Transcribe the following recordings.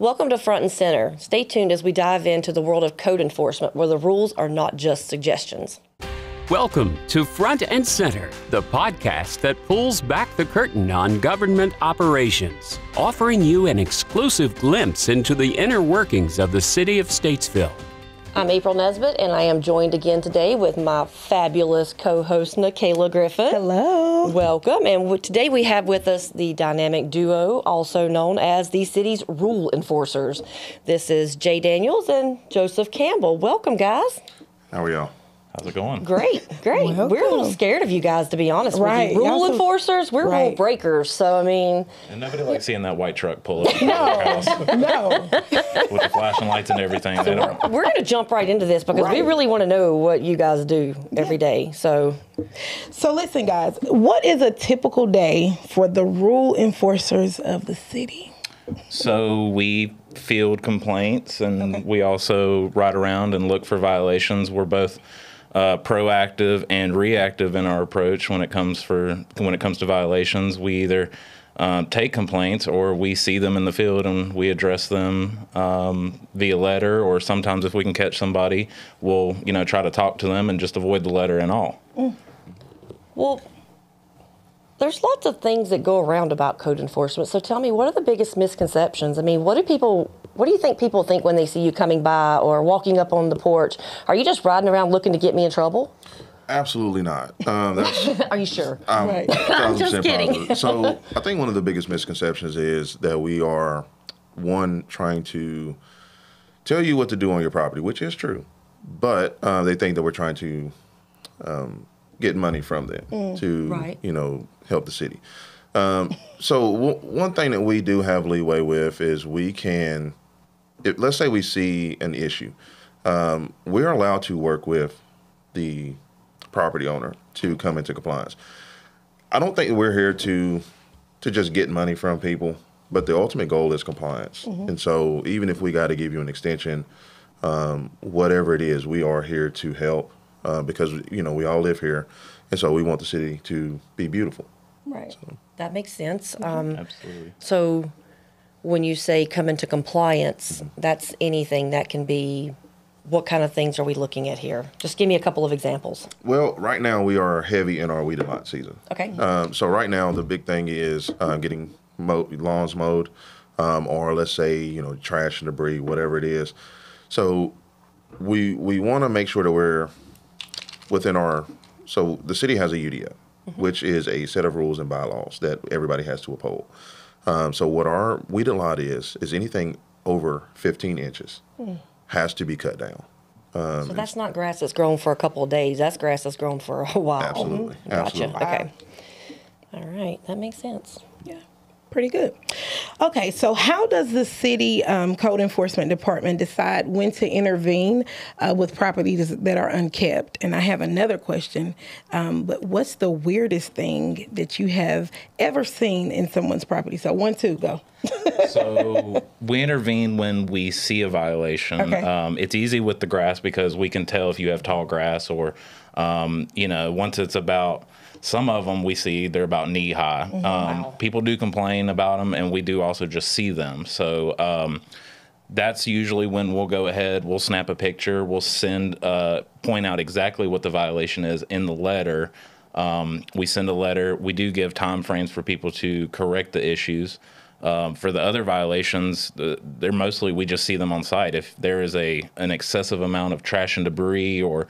Welcome to Front and Center. Stay tuned as we dive into the world of code enforcement, where the rules are not just suggestions. Welcome to Front and Center, the podcast that pulls back the curtain on government operations, offering you an exclusive glimpse into the inner workings of the city of Statesville. I'm April Nesbitt, and I am joined again today with my fabulous co-host, Nikayla Griffin. Hello. Welcome. And today we have with us the dynamic duo, also known as the city's rule enforcers. This is Daniels and Joseph Campbell. Welcome, guys. How are y'all? How's it going? Great. Welcome. We're a little scared of you guys, to be honest with you. Rule enforcers, we're rule breakers. So, I mean... And nobody likes seeing that white truck pull up in No. our house No. with the flashing lights and everything. They don't... We're going to jump right into this because we really want to know what you guys do every day. So listen, guys, what is a typical day for the rule enforcers of the city? So we field complaints, and we also ride around and look for violations. We're both proactive and reactive in our approach when it comes to violations. We either take complaints or we see them in the field and we address them via letter, or sometimes if we can catch somebody, we'll try to talk to them and just avoid the letter and all. Well, there's lots of things that go around about code enforcement. So tell me, what are the biggest misconceptions? I mean, what do you think people think when they see you coming by or walking up on the porch? Are you just riding around looking to get me in trouble? Absolutely not. Are you sure? Right. I'm just kidding. Positive. So I think one of the biggest misconceptions is that we are, one, trying to tell you what to do on your property, which is true. But they think that we're trying to get money from them to, help the city. So one thing that we do have leeway with is we can, let's say we see an issue, we're allowed to work with the property owner to come into compliance. I don't think we're here to just get money from people, but the ultimate goal is compliance. And so even if we got to give you an extension, whatever it is, we are here to help because, we all live here. And so we want the city to be beautiful. Right. So. That makes sense. Absolutely. So when you say come into compliance, that's anything that can be, what kind of things are we looking at here? Just give me a couple of examples. Well, right now we are heavy in our weed and lot season. Okay. So right now the big thing is getting lawns mowed, or let's say, trash and debris, whatever it is. So we want to make sure that we're within so the city has a UDO, which is a set of rules and bylaws that everybody has to uphold. So what our weed and lot is anything over 15 inches has to be cut down. So that's not grass that's grown for a couple of days. That's grass that's grown for a while. Absolutely. Gotcha. Absolutely. Okay. All right. That makes sense. Yeah. Pretty good. Okay, so how does the city code enforcement department decide when to intervene with properties that are unkept? And I have another question, but what's the weirdest thing that you have ever seen in someone's property? So 1, 2, go. So we intervene when we see a violation. Okay. It's easy with the grass because we can tell if you have tall grass or, once it's about... Some of them we see, they're about knee high. Wow. People do complain about them, and we do also just see them. So that's usually when we'll go ahead, we'll snap a picture, we'll point out exactly what the violation is in the letter. We send a letter. We do give time frames for people to correct the issues. For the other violations, they're mostly, we just see them on site. If there is an excessive amount of trash and debris or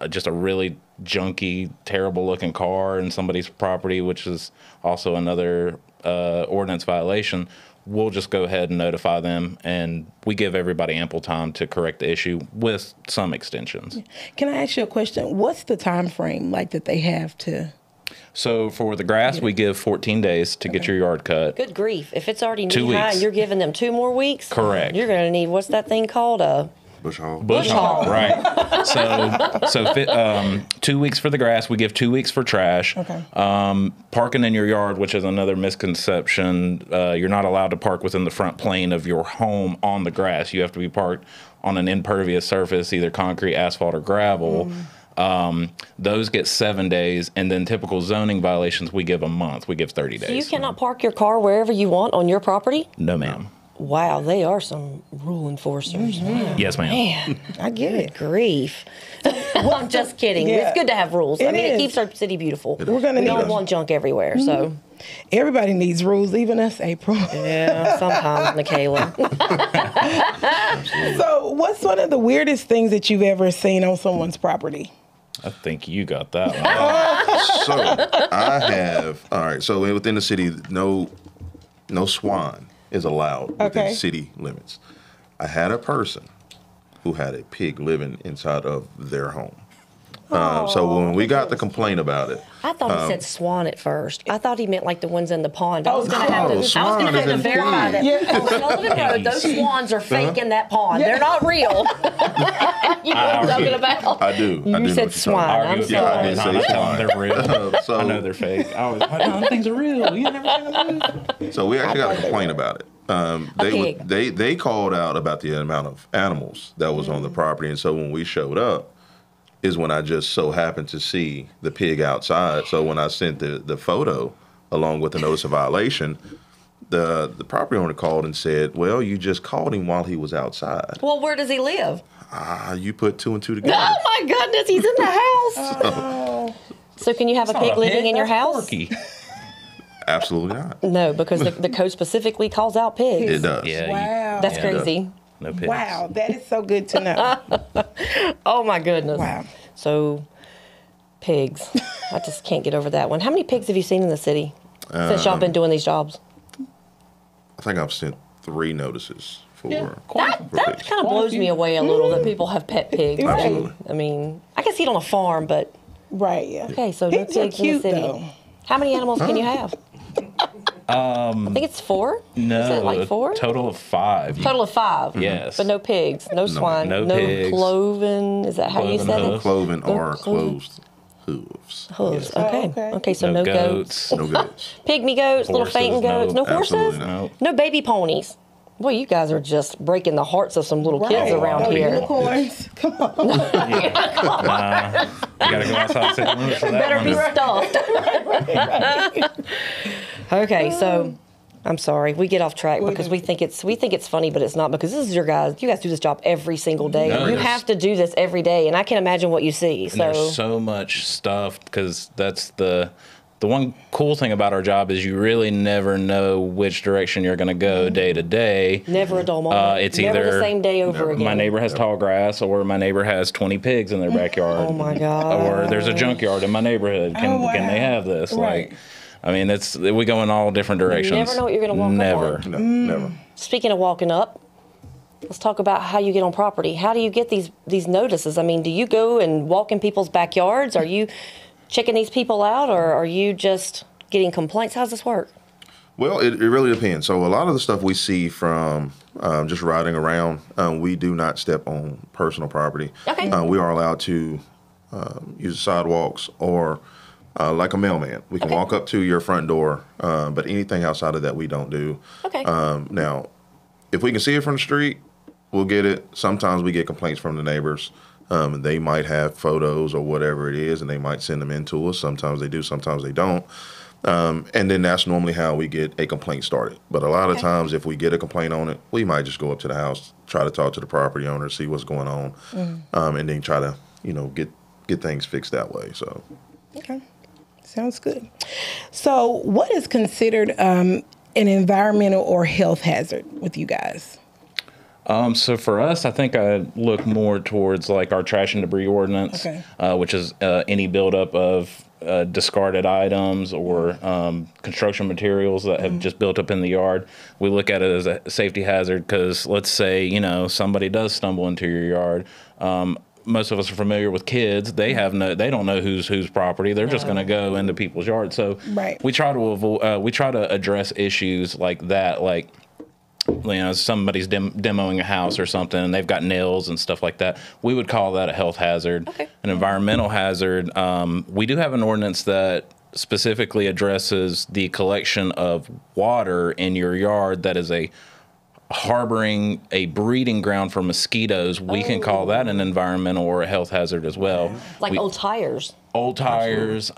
just a really junky, terrible-looking car in somebody's property, which is also another ordinance violation, we'll just go ahead and notify them, and we give everybody ample time to correct the issue with some extensions. Can I ask you a question? What's the time frame that they have to... So for the grass, we give 14 days to get your yard cut. Good grief. If it's already 2 knee high weeks. and you're giving them 2 more weeks? Correct. You're going to need, what's that thing called? Bush hog. Bush hog, right. So 2 weeks for the grass. We give 2 weeks for trash. Okay. Parking in your yard, which is another misconception. You're not allowed to park within the front plane of your home on the grass. You have to be parked on an impervious surface, either concrete, asphalt, or gravel. Those get 7 days, and then typical zoning violations, we give a month. We give 30 days. So you cannot park your car wherever you want on your property? No, ma'am. Wow, they are some rule enforcers. Yes, ma'am. Man, I get it. grief. Well, I'm just kidding. Yeah. It's good to have rules. I mean, is. it keeps our city beautiful. We're gonna we need don't them. want junk everywhere, so. Everybody needs rules, even us, April. Yeah, sometimes, Michaela. So, what's one of the weirdest things that you've ever seen on someone's property? I think you got that one. So I have, all right, so within the city, no swan is allowed within city limits. I had a person who had a pig living inside of their home. So when we got the complaint about it, I thought he said swan at first. I thought he meant like the ones in the pond. I was going to have to, swan is in verify that. Queens. On Sullivan Road, those swans are fake in that pond. They're not real. You know what I'm talking about? I do. I do know said what you're talking swine. about. I'm Argue with sorry. people all the time. I tell them they're real. So- I know they're fake. I always, no, things are real. You never seen them move. So we actually got a complaint about it. pig. They called out about the amount of animals that was on the property, and so when we showed up, is when I just so happened to see the pig outside. So when I sent the photo along with the notice of violation, the property owner called and said, "Well, you just called him while he was outside. Well, where does he live? You put two and two together." Oh, my goodness, he's in the house. So can you have a pig living in your house? Murky. Absolutely not. No, because the code specifically calls out pigs. It does. Yeah. Wow. That's Yeah. crazy. No pigs. Wow, that is so good to know. Oh, my goodness. Wow. So, pigs. I just can't get over that one. How many pigs have you seen in the city since y'all been doing these jobs? I think I've sent 3 notices for That pigs. kind of blows me away a little that people have pet pigs. Absolutely. I mean, I can see it on a farm, but Right, yeah. okay, so no Pigs are pigs in the cute, city. though. How many animals can you have? I think it's 4. No, Is it like 4? a total of 5. Total of 5. Yes. But no pigs, no swine, no no pigs. cloven. Is that how you Cloven said hoof. it? Cloven No or cloven. closed hooves. Hooves. Oh, Okay. okay. Okay, so No no goats. goats. No goats. Pygmy goats, little Horses, fainting goats. No no. horses? Absolutely not. No baby ponies. Boy, you guys are just breaking the hearts of some little kids Right. around No here. unicorns. Come on. You gotta go outside city limits for that Better one. be stuffed. Okay, so I'm sorry, we get off track because we think it's funny, but it's not, because this is your guys. You guys do this job every single day. No, You there's- have to do this every day, and I can't imagine what you see. And there's so much stuff, because that's the one cool thing about our job is you really never know which direction you're going to go day to day. Never a dull moment. It's never either the same day over again. My neighbor has tall grass, or my neighbor has 20 pigs in their backyard. Oh my God. Or there's a junkyard in my neighborhood. Can they have this? Right. Like, I mean, we go in all different directions. never know what you're gonna walk up Never. on. No, never. Speaking of walking up, let's talk about how you get on property. How do you get these notices? I mean, do you go and walk in people's backyards? Are you checking these people out, or are you just getting complaints? How does this work? Well, it really depends. So a lot of the stuff we see from just riding around, we do not step on personal property. Okay. We are allowed to use sidewalks or like a mailman. We can walk up to your front door, but anything outside of that we don't do. Okay. Now, if we can see it from the street, we'll get it. Sometimes we get complaints from the neighbors. They might have photos or whatever it is, and they might send them in to us. Sometimes they do, sometimes they don't. And then that's normally how we get a complaint started. But a lot of times, if we get a complaint on it, we might just go up to the house, try to talk to the property owner, see what's going on, and then try to, get things fixed that way. So, Okay. Sounds good. So, what is considered an environmental or health hazard with you guys? So for us, I think I look more towards like our trash and debris ordinance, which is any buildup of discarded items or construction materials that have just built up in the yard. We look at it as a safety hazard because let's say, somebody does stumble into your yard. Most of us are familiar with kids. They don't know whose property. They're just going to go into people's yards. So we try to avoid. We try to address issues like that, like somebody's demoing a house or something, and they've got nails and stuff like that. We would call that a health hazard. Okay. An environmental hazard. We do have an ordinance that specifically addresses the collection of water in your yard that is harboring a breeding ground for mosquitoes. We can call that an environmental or a health hazard as well. Like old tires. Old tires,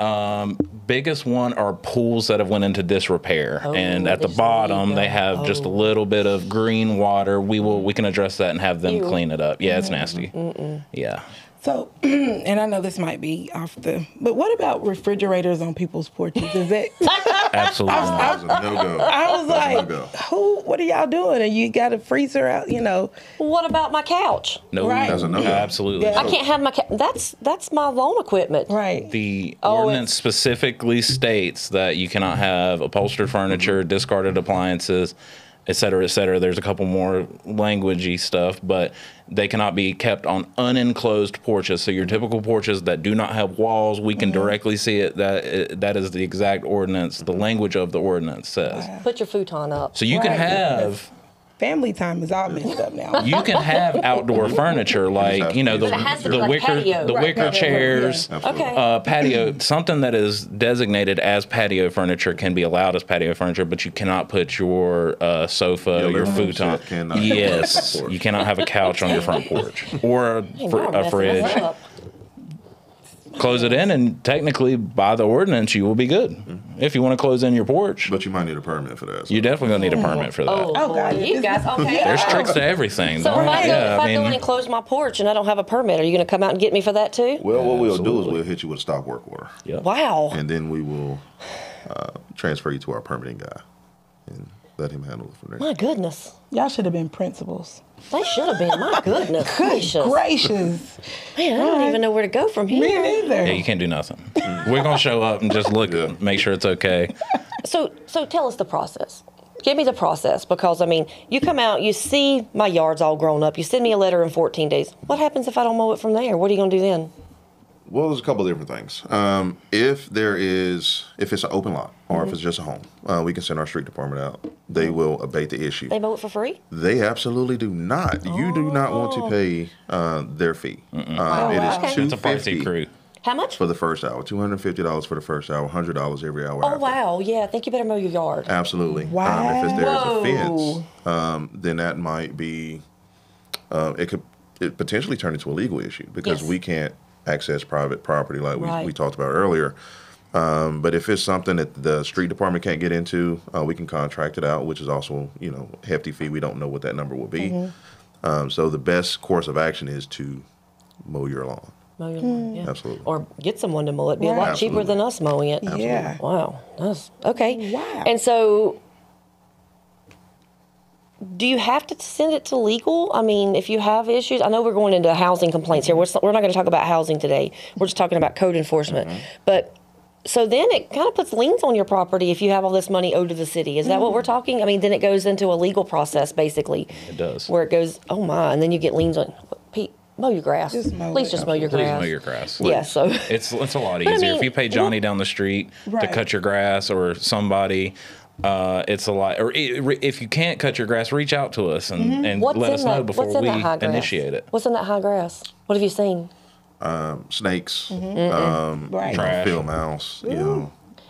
biggest one are pools that have went into disrepair, and at the just bottom leave they them. have just a little bit of green water. We can address that and have them clean it up. Yeah, it's nasty. Yeah. So, and I know this might be but what about refrigerators on people's porches? Is it? Absolutely. That's a no-go. I was like, no-go. what are y'all doing? And you got a freezer out, What about my couch? No, Right. That's a no-go. absolutely. Yeah. I can't have my that's my lawn equipment. Right. The Oh, ordinance specifically states that you cannot have upholstered furniture, discarded appliances, et cetera, et cetera. There's a couple more languagey stuff, but they cannot be kept on unenclosed porches. So your typical porches that do not have walls, we can directly see it. That is the exact ordinance. The language of the ordinance says. Put your futon up. So you can Right. have. Family time is all messed up now. You can have outdoor furniture like, you know, But it has to be the like wicker patio. the Right, wicker patio, chairs, yeah. Absolutely. Okay. patio, something that is designated as patio furniture can be allowed as patio furniture, but you cannot put your sofa, Yeah, your living room futon. set cannot be Yes, on the front you cannot have a couch on your front porch or Hey, y'all a messing fridge. us up. Close it in, and technically, by the ordinance, you will be good. If you want to close in your porch, But you might need a permit for that. So. you definitely gonna need a permit for that. Oh, Oh, boy, God. you guys, okay. There's tricks to everything. So if I, Yeah, go in and close my porch and I don't have a permit, are you going to come out and get me for that too? Well, what we'll do is Absolutely. we'll hit you with a stop work order. Yep. Wow. And then we will transfer you to our permitting guy and let him handle it from there. My goodness. Y'all should have been principals. They should have been. My goodness gracious. Gracious. Man, I don't even know where to go from Me here. neither. Yeah, you can't do nothing. We're gonna show up and just look, Yeah. make sure it's okay. So tell us the process. Give me the process, because I mean, you come out, you see my yard's all grown up. You send me a letter in 14 days. What happens if I don't mow it from there? What are you going to do then? Well, there's a couple of different things. If it's an open lot or if it's just a home, we can send our street department out. They will abate the issue. They mow it for free? They absolutely do not. You do not want to pay their fee. It is okay. It's a party $250 crew. How much? for the first hour. $250 for the first hour. $100 every hour. Oh, after. wow. Yeah, I think you better mow your yard. Absolutely. Wow. If there's a Whoa. fence, then that might be. It could potentially turn into a legal issue because Yes. we can't access private property like Right. we talked about earlier. But if it's something that the street department can't get into, we can contract it out, which is also hefty fee. We don't know what that number will be. So the best course of action is to mow your lawn. Mow your lawn, yeah. Absolutely. Or get someone to mow it. Be a Right. lot cheaper than us mowing it. Yeah. Wow. That's okay. Wow. And so, do you have to send it to legal? I mean, if you have issues, I know we're going into housing complaints here. We're not going to talk about housing today. We're just talking about code enforcement. But so then it kind of puts liens on your property if you have all this money owed to the city. Is that what we're talking? I mean, then it goes into a legal process basically. It does. Where it goes, oh my, and then you get liens on. Pete, mow your grass. Just mow Please it. just mow your Please grass. mow your grass. Yeah. So. It's a lot I easier. mean, If you pay Johnny down the street to Right. cut your grass or somebody, it's a lot. Or if you can't cut your grass, reach out to us and let us know before what's in we that high grass? initiate it. What's in that high grass? What have you seen? Snakes, Right. Trash. field mouse,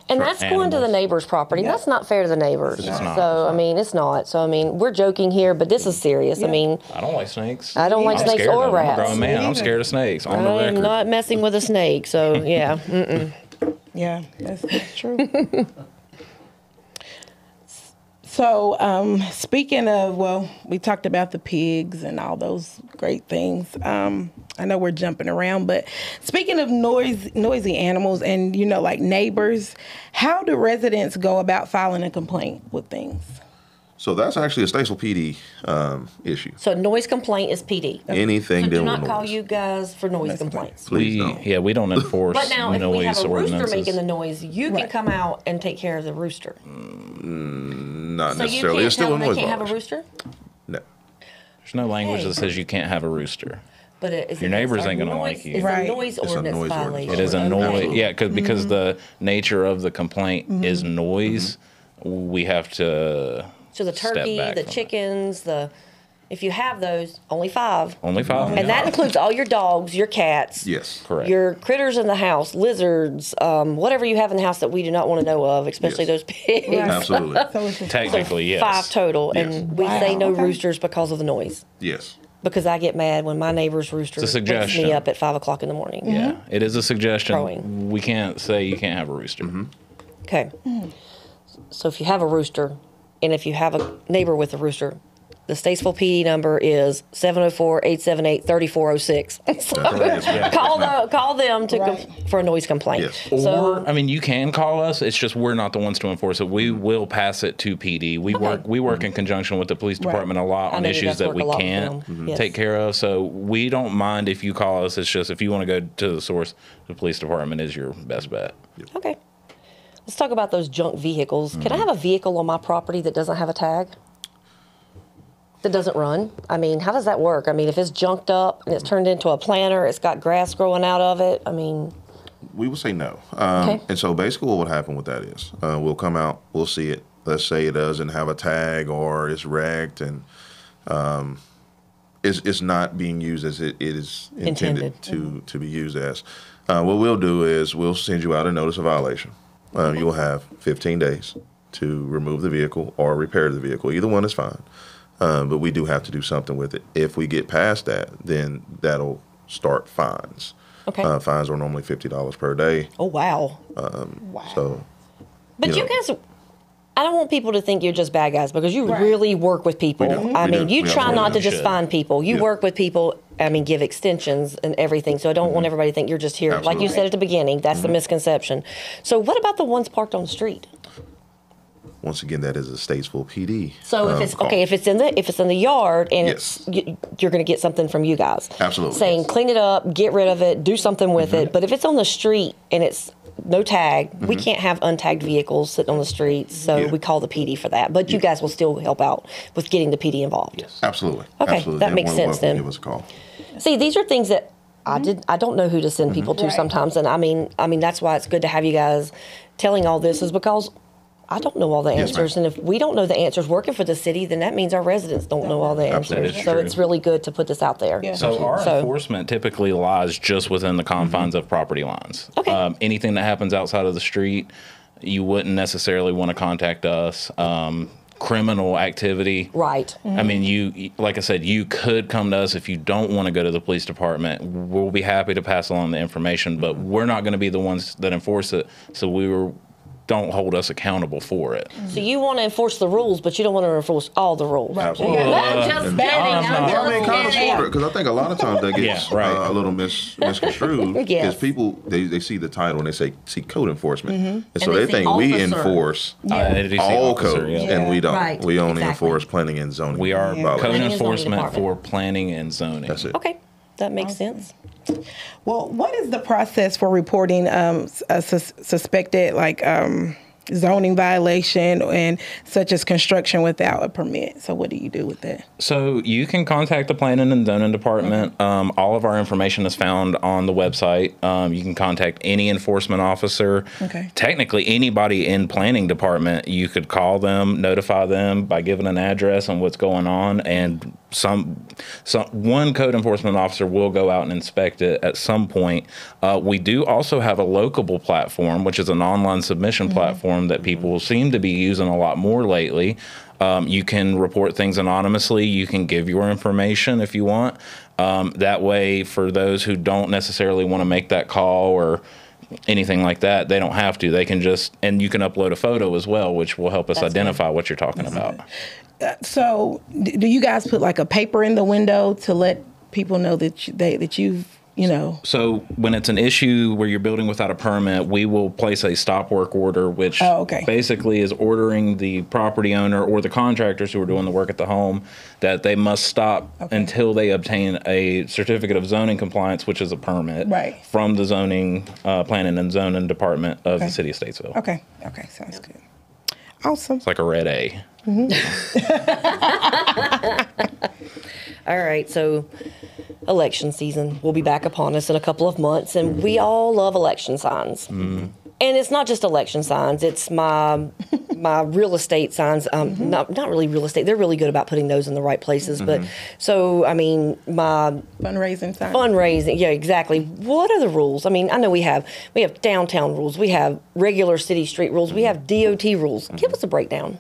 And that's going to the animals. neighbor's property. That's not fair to the neighbors. It's not. So, I mean, it's not. So, I mean, we're joking here, but this is serious. I mean, I don't like snakes. I don't like I'm snakes scared or of them. I'm a rats. grown man. I'm neither. scared of snakes. On the I am record. not messing with a snake. So, yeah. Yeah, that's true. So, speaking of, well, we talked about the pigs and all those great things. I know we're jumping around, but speaking of noisy animals and, like neighbors, how do residents go about filing a complaint with things? So that's actually a Statesville PD issue. So, noise complaint is PD. Anything So, do dealing not with call noise. you guys for noise complaints. Please don't. We don't enforce But now, if we noise have a rooster ordinances. making the noise, you can Right. come out and take care of the rooster. Not So, you necessarily. can't It's still tell a them noise they can't have a violation. rooster? No. There's no language Hey. that says you can't have a rooster. But is Your it neighbors a ain't gonna noise- like you. It's Right. a noise It's a ordinance noise ordinance violation. It is a Okay. noise. Absolutely. Yeah, because the nature of the complaint is noise. We have to. So the step turkey, back the from it. chickens, if you have those, only 5. Only 5. And that includes all your dogs, your cats, Yes. Correct. your critters in the house, lizards, whatever you have in the house that we do not want to know of, especially Yes. those pigs. Right. Absolutely. So it's just Technically, yes. 5 total. Yes. And we Wow, say no okay. roosters because of the noise. Yes. because I get mad when my neighbor's rooster It's a wakes suggestion. me up at 5 o'clock in the morning. Yeah, it is a suggestion. Crowing. We can't say you can't have a rooster. Okay. So if you have a rooster, and if you have a neighbor with a rooster, the Statesville PD number is 704-878-3406. So call them for a noise complaint. Yes. Or, I mean, you can call us. It's just we're not the ones to enforce it. We will pass it to PD. We work in conjunction with the police department a lot I on know you issues guys that work we a lot with can't them. Yes. take care of. So we don't mind if you call us. It's just if you want to go to the source, the police department is your best bet. Okay. Let's talk about those junk vehicles. Can I have a vehicle on my property that doesn't have a tag? That doesn't run? I mean, how does that work? I mean, if it's junked up and it's turned into a planter, it's got grass growing out of it, I mean... We would say no. Okay. And so basically what would happen with that is we'll come out, we'll see it. Let's say it doesn't have a tag or it's wrecked and it's not being used as it is intended to be used as. What we'll do is we'll send you out a notice of violation. You'll have 15 days to remove the vehicle or repair the vehicle. Either one is fine. But we do have to do something with it. If we get past that, then that'll start fines. Okay. Fines are normally $50 per day. Oh, wow. So, But you guys... I don't want people to think you're just bad guys because you really work with people. We do. I We mean, do. you We try not to absolutely just find people. You work with people, I mean, give extensions and everything. So I don't want everybody to think you're just here. Like you said at the beginning, that's the misconception. So what about the ones parked on the street? once again, that is a Statesville PD. So if it's call. if it's in the yard and Yes. you're going to get something from you guys. Absolutely. Saying clean it up, get rid of it, do something with it. But if it's on the street and it's no tag, we can't have untagged vehicles sitting on the streets. So Yeah. we call the PD for that. But you guys will still help out with getting the PD involved. Yes. Absolutely. Okay, Absolutely. that They're makes more than sense welcome to then. Give us a call. See, these are things that I don't know who to send people to sometimes, and I mean that's why it's good to have you guys telling all this, is because I don't know all the Yes, answers, and if we don't know the answers working for the city, then that means our residents don't know all the Absolutely. answers. That is So true. it's really good to put this out there. Yeah. So our So- enforcement typically lies just within the confines of property lines. Okay. Anything that happens outside of the street, you wouldn't necessarily want to contact us. Criminal activity. Right. I mean, you, like I said, you could come to us if you don't want to go to the police department. We'll be happy to pass along the information, but we're not going to be the ones that enforce it. So don't hold us accountable for it. So you want to enforce the rules, but you don't want to enforce all the rules. Absolutely. I'm just kidding. Well, I mean, kind of sort of, because I think a lot of times that gets Yeah, right. a little misconstrued. Yes. Is people they see the title and they see code enforcement, and so And they they say think we officer. enforce They do say all officer, codes, yeah. and we don't. Right, We only exactly. enforce planning and zoning. We are violations. code Planning and zoning enforcement department. for planning and zoning. That's it. Okay, that makes sense. Well, what is the process for reporting a suspected zoning violation and such as construction without a permit? So what do you do with that? So you can contact the planning and zoning department. All of our information is found on the website. You can contact any enforcement officer. Okay. Technically, anybody in planning department, you could call them, notify them by giving an address on what's going on, and one code enforcement officer will go out and inspect it at some point. We do also have a Locable platform, which is an online submission platform that people seem to be using a lot more lately. You can report things anonymously. You can give your information if you want. That way, for those who don't necessarily want to make that call or anything like that, they don't have to. They can just, and you can upload a photo as well, which will help us That's identify what you're talking about. So do you guys put like a paper in the window to let people know that you've, So when it's an issue where you're building without a permit, we will place a stop work order, which basically is ordering the property owner or the contractors who are doing the work at the home that they must stop until they obtain a certificate of zoning compliance, which is a permit from the zoning, planning and zoning department of the city of Statesville. Okay, sounds good. Awesome. It's like a red A. All right, so election season will be back upon us in a couple of months, and we all love election signs. And it's not just election signs; it's my real estate signs. Not really real estate. They're really good about putting those in the right places. But so I mean, my Fundraising sign. fundraising. Yeah, exactly. What are the rules? I mean, I know we have downtown rules. We have regular city street rules. We have DOT rules. Give us a breakdown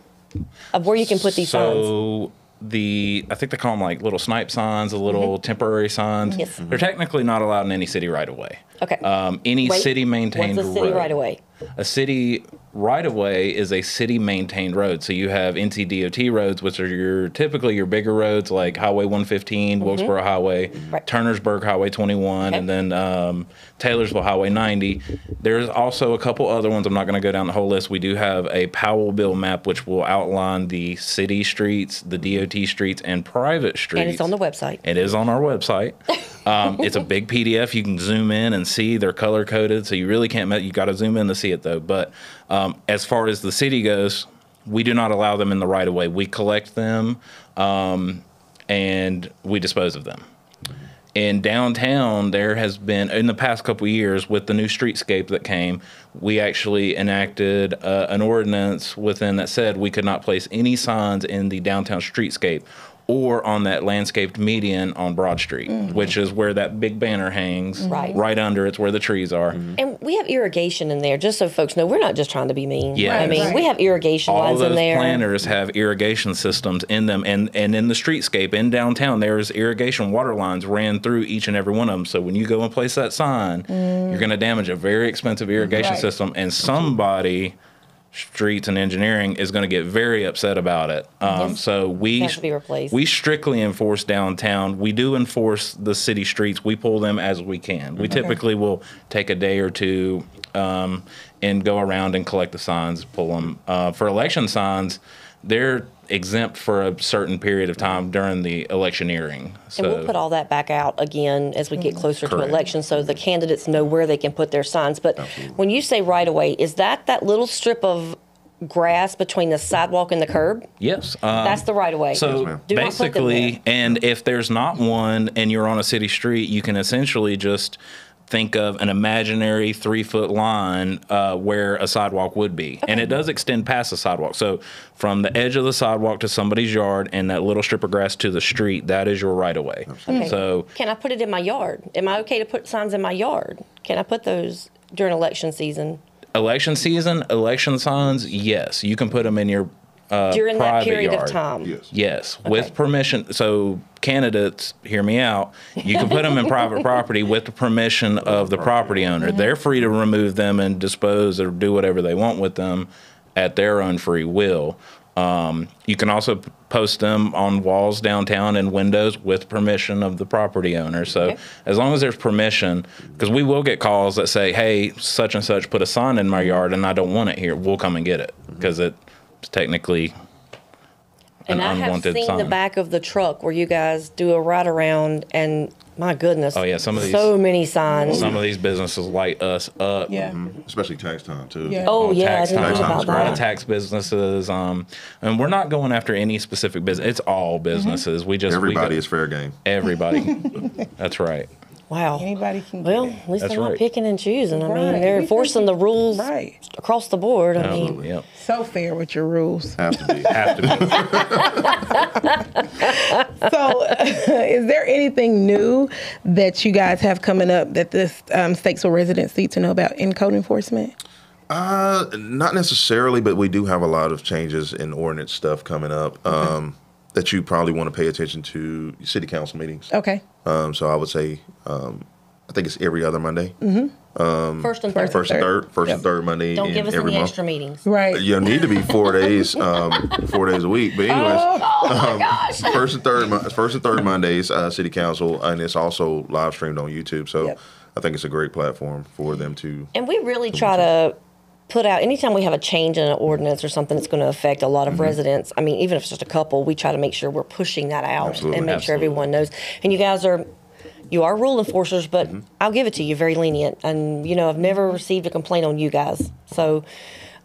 of where you can put these signs. So I think they call them like little snipe signs, the little temporary signs. Yes. They're technically not allowed in any city right away. Okay. Any Wait, city maintained what's a city road. right away? A city right of way is a city maintained road. So you have NCDOT roads, which are typically your bigger roads like Highway 115, Wilkesboro Highway, Right. Turnersburg Highway 21, Okay. and then Taylorsville Highway 90. There's also a couple other ones. I'm not going to go down the whole list. We do have a Powell bill map, which will outline the city streets, the DOT streets, and private streets. And it's on the website. It is on our website. It's a big PDF. You can zoom in and see they're color coded, so you really can't. You got to zoom in to see it though. But as far as the city goes, we do not allow them in the right of way. We collect them and we dispose of them. In downtown, there has been, in the past couple of years, with the new streetscape that came, we actually enacted an ordinance within that said we could not place any signs in the downtown streetscape or on that landscaped median on Broad Street, which is where that big banner hangs. Right under it's where the trees are. And we have irrigation in there, just so folks know. We're not just trying to be mean. Yeah. I mean, Right. we have irrigation All lines in those there. planters have irrigation systems in them, and in the streetscape in downtown, there's irrigation water lines ran through each and every one of them. So when you go and place that sign, you're going to damage a very expensive irrigation Right. system, and somebody, streets and engineering, is going to get very upset about it. So we Has to be replaced. we strictly enforce downtown. We do enforce the city streets. We pull them as we can. We typically will take a day or two and go around and collect the signs, pull them. For election signs, they're exempt for a certain period of time during the electioneering. So And we'll put all that back out again as we get closer to Correct. elections, so the candidates know where they can put their signs. But when you say right away, is that little strip of grass between the sidewalk and the curb? yes, That's the right of way. So ma'am. Do not put them basically, there. and if there's not one and you're on a city street, you can essentially just think of an imaginary 3-foot line where a sidewalk would be. And it does extend past the sidewalk. So from the edge of the sidewalk to somebody's yard and that little strip of grass to the street, that is your right of way. Okay. So Can I put it in my yard? Am I okay to put signs in my yard? Can I put those during election season? election season, election signs, yes, you can put them in your During that private period yard. of time? Yes. Yes, with permission. So candidates, hear me out. You can put them in private property with the permission of the property owner. They're free to remove them and dispose or do whatever they want with them at their own free will. You can also post them on walls downtown and windows with permission of the property owner. So Okay. as long as there's permission, because we will get calls that say, hey, such and such put a sign in my yard and I don't want it here. We'll come and get it because it's technically an And I have unwanted seen sign. the back of the truck where you guys do a ride around, and my goodness, Oh, yeah, some of these- so many signs. Some of these businesses light us up. Yeah. Especially tax time too. Yeah. Oh yeah, I tax didn't time, think about right. that. tax businesses, and we're not going after any specific business. It's all businesses. We just Everybody is fair game. everybody. That's right. Wow. Anybody can Well, get it. at least That's they're not right. picking and choosing. I mean, Right. they're We enforcing the rules Right. across the board. I mean, Absolutely. Yep. So fair with your rules. Have to be. Have to be. So, is there anything new that you guys have coming up that this Statesville residents need to know about in code enforcement? Not necessarily, but we do have a lot of changes in ordinance stuff coming up that you probably want to pay attention to city council meetings. Okay. So I would say, I think it's every other Monday. first and third. First and third. First Yep. and third Monday Don't in give us every any month. extra meetings. Right. You need to be 4 days, 4 days a week. But anyways, Oh my gosh. first and third Mondays, city council, and it's also live streamed on YouTube. So Yep. I think it's a great platform for them to. And we really try to put out, anytime we have a change in an ordinance or something that's going to affect a lot of residents, I mean, even if it's just a couple, we try to make sure we're pushing that out Absolutely. and make sure Absolutely. everyone knows. And you guys are rule enforcers, but I'll give it to you, very lenient. And, I've never received a complaint on you guys. So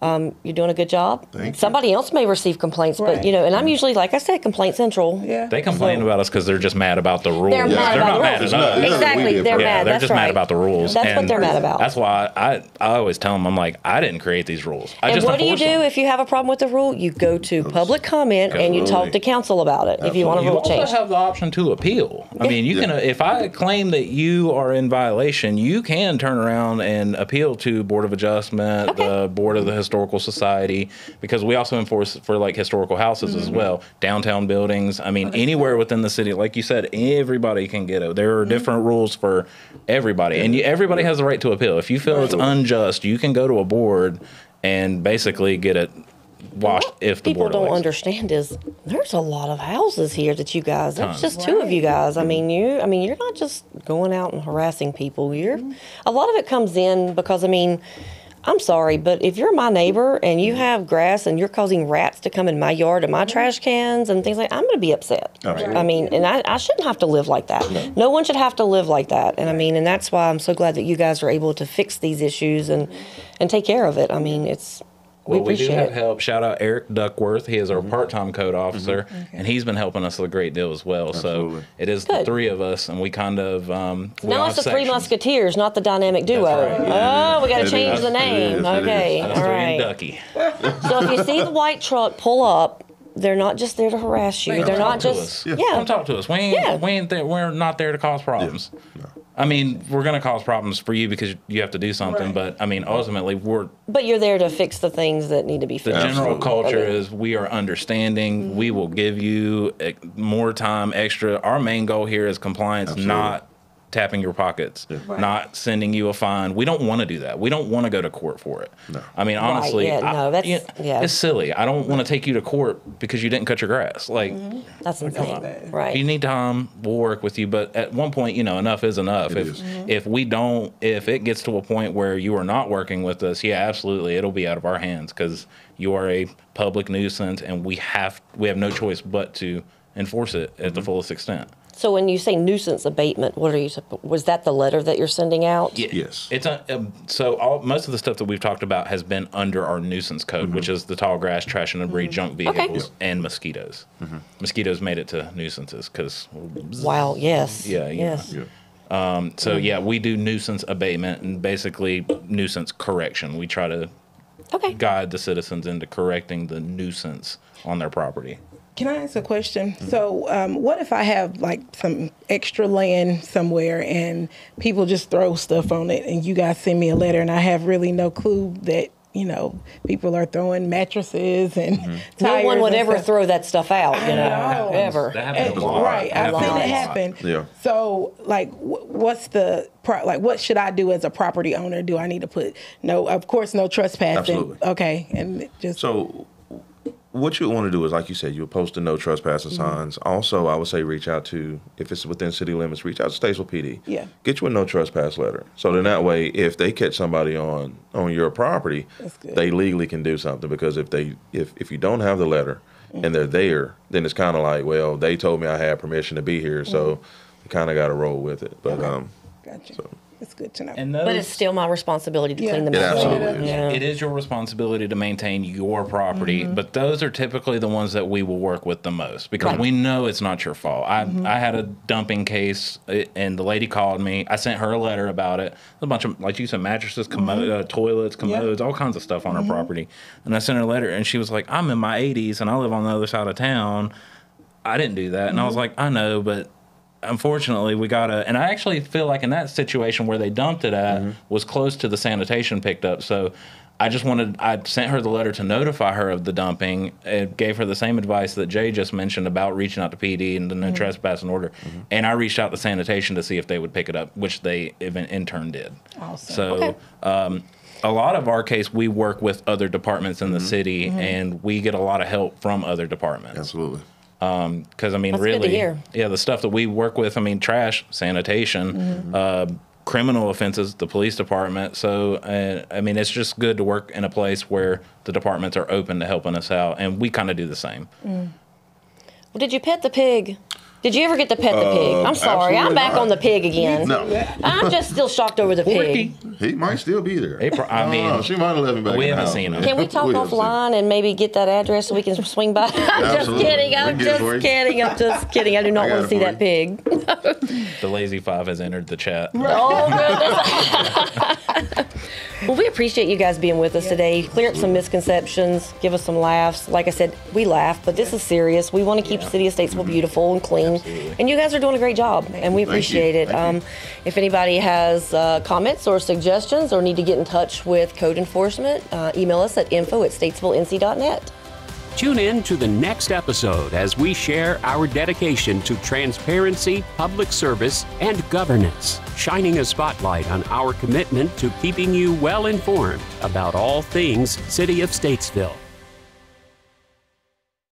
you're doing a good job. Thank you. Somebody else may receive complaints, Right. but, and I'm usually, like I said, Complaint Central. Yeah. They complain about us because they're just mad about the rules. They're mad They're about not the mad rules. at us. It's not- Exactly, we get they're it. Yeah, mad. they're That's just right. mad about the rules. That's what And they're mad about. That's why I always tell them, I'm like, I didn't create these rules. I And just what do you enforce do them. if you have a problem with the rule? You go to public comment and you talk Absolutely. to council about it if you want a You rule also change. have the option to appeal. I mean, you can. If I claim that you are in violation, you can turn around and appeal to Board of Adjustment, Okay. the Board of the historical society, because we also enforce for like historical houses as well, downtown buildings. I mean, anywhere within the city, like you said, everybody can get it. There are different rules for everybody, and everybody has the right to appeal. If you feel it's unjust, you can go to a board and basically get it washed if the board people don't elects. understand is there's a lot of houses here that you guys. There's just two of you guys. I mean, you're not just going out and harassing people. A lot of it comes in because I'm sorry, but if you're my neighbor and you have grass and you're causing rats to come in my yard and my trash cans and things like, I'm going to be upset. Absolutely. I mean, and I shouldn't have to live like that. No one should have to live like that. And and that's why I'm so glad that you guys are able to fix these issues and take care of it. I mean, we Well, we do appreciate have it. help. Shout out Eric Duckworth. He is our part-time code officer, and he's been helping us a great deal as well. Absolutely. So it is the three of us, and we kind of we Now all it's the have Three sections. Musketeers, not the Dynamic Duo. That's right. Yeah, Oh, we got to It change is. the name. It is. Okay, Us all three right. and Ducky. So if you see the white truck pull up, they're not just there to harass you. They're not Talk to just us. yeah. Come talk to us. We ain't there. We're not there to cause problems. I mean, we're going to cause problems for you because you have to do something, but I mean, ultimately, But you're there to fix the things that need to be the fixed. general culture Okay. is we are understanding. We will give you more time, extra. Our main goal here is compliance, not tapping your pockets, not sending you a fine. We don't want to do that. We don't want to go to court for it. No. I mean, honestly, it's silly. I don't want to take you to court because you didn't cut your grass. Like, That's insane. Right. if you need time, we'll work with you. But at one point, enough is enough. If it gets to a point where you are not working with us, absolutely, it'll be out of our hands because you are a public nuisance, and we have no choice but to enforce it at the fullest extent. So when you say nuisance abatement, was that the letter that you're sending out? Yes. It's most of the stuff that we've talked about has been under our nuisance code, which is the tall grass, trash and debris, junk vehicles, and mosquitoes. Mosquitoes made it to nuisances because. Wow. Yes. Yeah. Yes. Yeah. We do nuisance abatement and basically nuisance correction. We try to guide the citizens into correcting the nuisance on their property. Can I ask a question? So what if I have like some extra land somewhere and people just throw stuff on it and you guys send me a letter and I have really no clue that, people are throwing mattresses and tires. No one would and ever stuff. throw that stuff out, know. ever. That happens a lot. Right, I've seen it happen. Yeah. So, like, what's what should I do as a property owner? Do I need to put of course, no trespassing? Absolutely. Okay, and just So what you want to do is, like you said, you'll post the no trespassing signs. Also, I would say reach out to, if it's within city limits, reach out to Statesville PD. Yeah. Get you a no trespass letter. So then that way, if they catch somebody on your property, good. they legally can do something. Because if you don't have the letter and they're there, then it's kind of like, well, they told me I had permission to be here, so you kind of got to roll with it. But gotcha. so. It's good to know. But it's still my responsibility to clean them It up. absolutely is. Yeah. It is your responsibility to maintain your property, but those are typically the ones that we will work with the most because we know it's not your fault. I had a dumping case, and the lady called me. I sent her a letter about it. A bunch of, like you said, mattresses, toilets, commodes, all kinds of stuff on her property. And I sent her a letter, and she was like, I'm in my 80s, and I live on the other side of town. I didn't do that. And I was like, I know, but unfortunately, we gotta, and I actually feel like in that situation where they dumped it at was close to the sanitation picked up. So I sent her the letter to notify her of the dumping. It gave her the same advice that Jay just mentioned about reaching out to PD and the no trespassing order. And I reached out to sanitation to see if they would pick it up, which they in turn did. Awesome. So, a lot of our case, we work with other departments in the city, and we get a lot of help from other departments. Absolutely. Because That's really, good to hear. the stuff that we work with, trash, sanitation, criminal offenses, the police department. So, it's just good to work in a place where the departments are open to helping us out, and we kind of do the same. Well, did you pet the pig? Did you ever get to pet the pig? I'm sorry, I'm back not. on the pig again. No. I'm just still shocked over the pig. He might still be there. She might have left him back we in the haven't house. seen him. Can we talk haven't seen him. offline and maybe get that address so we can swing by? I'm just Absolutely. kidding. We I'm can get it for you. just kidding. I'm just kidding. I do not I got want to see it for that pig. The Lazy Five has entered the chat. Oh, goodness. Well, we appreciate you guys being with us today. Clear up some misconceptions, give us some laughs. Like I said, we laugh, but this is serious. We want to keep the city of Statesville beautiful and clean. Absolutely. And you guys are doing a great job, and we appreciate it. If anybody has comments or suggestions or need to get in touch with code enforcement, email us at info@statesvillenc.net. Tune in to the next episode as we share our dedication to transparency, public service, and governance, shining a spotlight on our commitment to keeping you well informed about all things City of Statesville.